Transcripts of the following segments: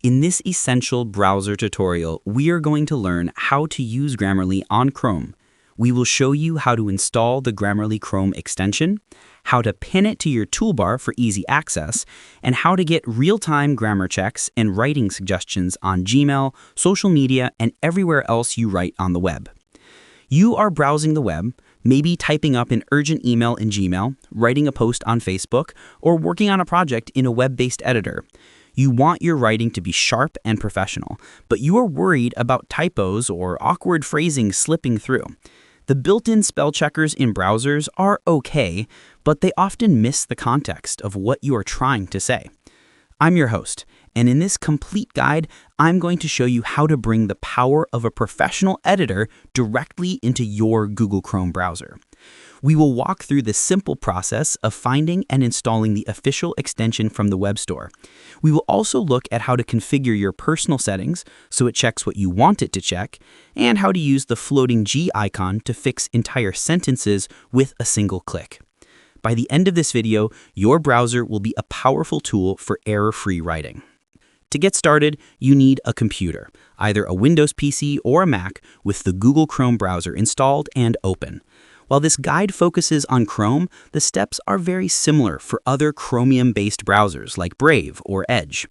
In this essential browser tutorial, we are going to learn how to use Grammarly on Chrome. We will show you how to install the Grammarly Chrome extension, how to pin it to your toolbar for easy access, and how to get real-time grammar checks and writing suggestions on Gmail, social media, and everywhere else you write on the web. You are browsing the web, maybe typing up an urgent email in Gmail, writing a post on Facebook, or working on a project in a web-based editor. You want your writing to be sharp and professional, but you are worried about typos or awkward phrasing slipping through. The built-in spell checkers in browsers are okay, but they often miss the context of what you are trying to say. I'm your host, and in this complete guide, I'm going to show you how to bring the power of a professional editor directly into your Google Chrome browser. We will walk through the simple process of finding and installing the official extension from the web store. We will also look at how to configure your personal settings so it checks what you want it to check, and how to use the floating G icon to fix entire sentences with a single click. By the end of this video, your browser will be a powerful tool for error-free writing. To get started, you need a computer, either a Windows PC or a Mac, with the Google Chrome browser installed and open. While this guide focuses on Chrome, the steps are very similar for other Chromium-based browsers like Brave or Edge.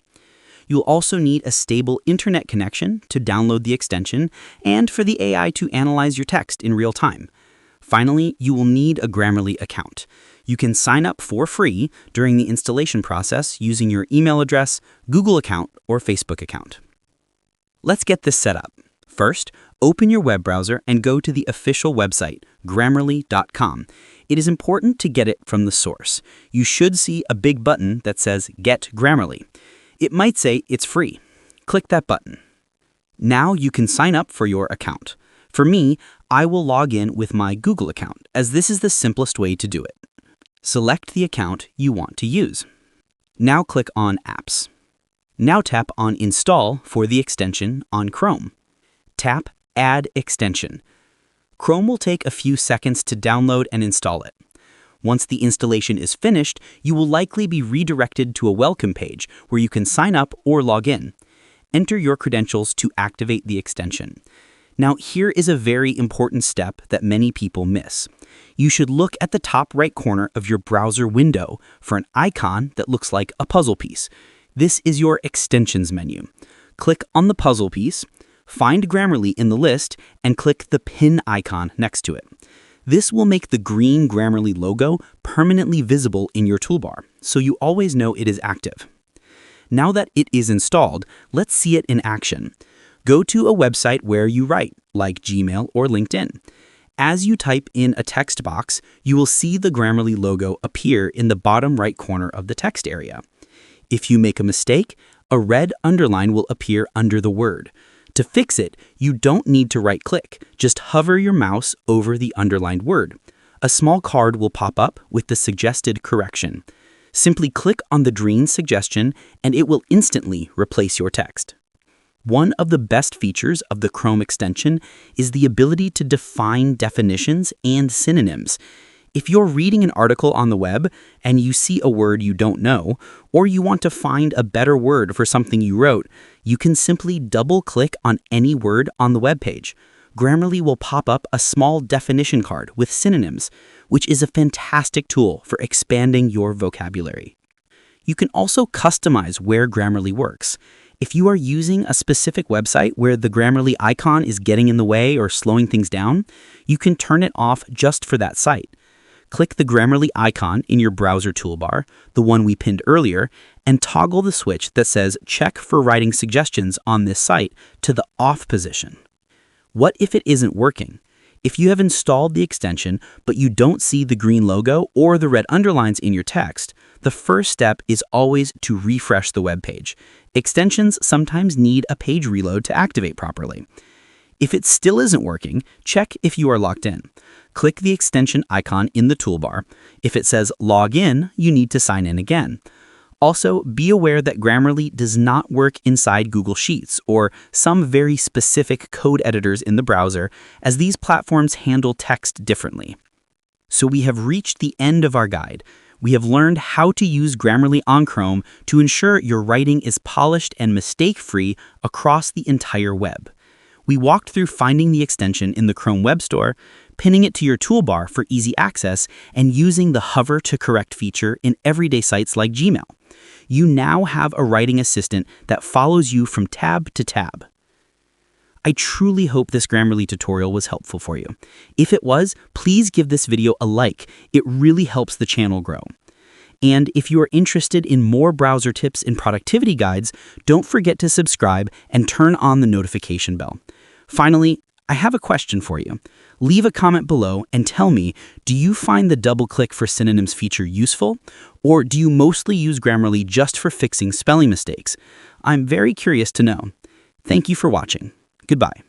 You'll also need a stable internet connection to download the extension and for the AI to analyze your text in real time. Finally, you will need a Grammarly account. You can sign up for free during the installation process using your email address, Google account, or Facebook account. Let's get this set up. First, open your web browser and go to the official website, Grammarly.com. It is important to get it from the source. You should see a big button that says Get Grammarly. It might say it's free. Click that button. Now you can sign up for your account. For me, I will log in with my Google account, as this is the simplest way to do it. Select the account you want to use. Now click on Apps. Now tap on Install for the extension on Chrome. Tap Add Extension. Chrome will take a few seconds to download and install it. Once the installation is finished, you will likely be redirected to a welcome page where you can sign up or log in. Enter your credentials to activate the extension. Now, here is a very important step that many people miss. You should look at the top right corner of your browser window for an icon that looks like a puzzle piece. This is your Extensions menu. Click on the puzzle piece, find Grammarly in the list, and click the pin icon next to it. This will make the green Grammarly logo permanently visible in your toolbar, so you always know it is active. Now that it is installed, let's see it in action. Go to a website where you write, like Gmail or LinkedIn. As you type in a text box, you will see the Grammarly logo appear in the bottom right corner of the text area. If you make a mistake, a red underline will appear under the word. To fix it, you don't need to right-click. Just hover your mouse over the underlined word. A small card will pop up with the suggested correction. Simply click on the green suggestion and it will instantly replace your text. One of the best features of the Chrome extension is the ability to define definitions and synonyms. If you're reading an article on the web and you see a word you don't know, or you want to find a better word for something you wrote, you can simply double-click on any word on the web page. Grammarly will pop up a small definition card with synonyms, which is a fantastic tool for expanding your vocabulary. You can also customize where Grammarly works. If you are using a specific website where the Grammarly icon is getting in the way or slowing things down, you can turn it off just for that site. Click the Grammarly icon in your browser toolbar, the one we pinned earlier, and toggle the switch that says Check for writing suggestions on this site to the off position. What if it isn't working? If you have installed the extension, but you don't see the green logo or the red underlines in your text, the first step is always to refresh the web page. Extensions sometimes need a page reload to activate properly. If it still isn't working, check if you are logged in. Click the extension icon in the toolbar. If it says Log In, you need to sign in again. Also, be aware that Grammarly does not work inside Google Sheets or some very specific code editors in the browser, as these platforms handle text differently. So we have reached the end of our guide. We have learned how to use Grammarly on Chrome to ensure your writing is polished and mistake-free across the entire web. We walked through finding the extension in the Chrome Web Store, pinning it to your toolbar for easy access, and using the Hover to Correct feature in everyday sites like Gmail. You now have a writing assistant that follows you from tab to tab. I truly hope this Grammarly tutorial was helpful for you. If it was, please give this video a like. It really helps the channel grow. And if you are interested in more browser tips and productivity guides, don't forget to subscribe and turn on the notification bell. Finally, I have a question for you. Leave a comment below and tell me, do you find the double-click for synonyms feature useful? Or do you mostly use Grammarly just for fixing spelling mistakes? I'm very curious to know. Thank you for watching. Goodbye.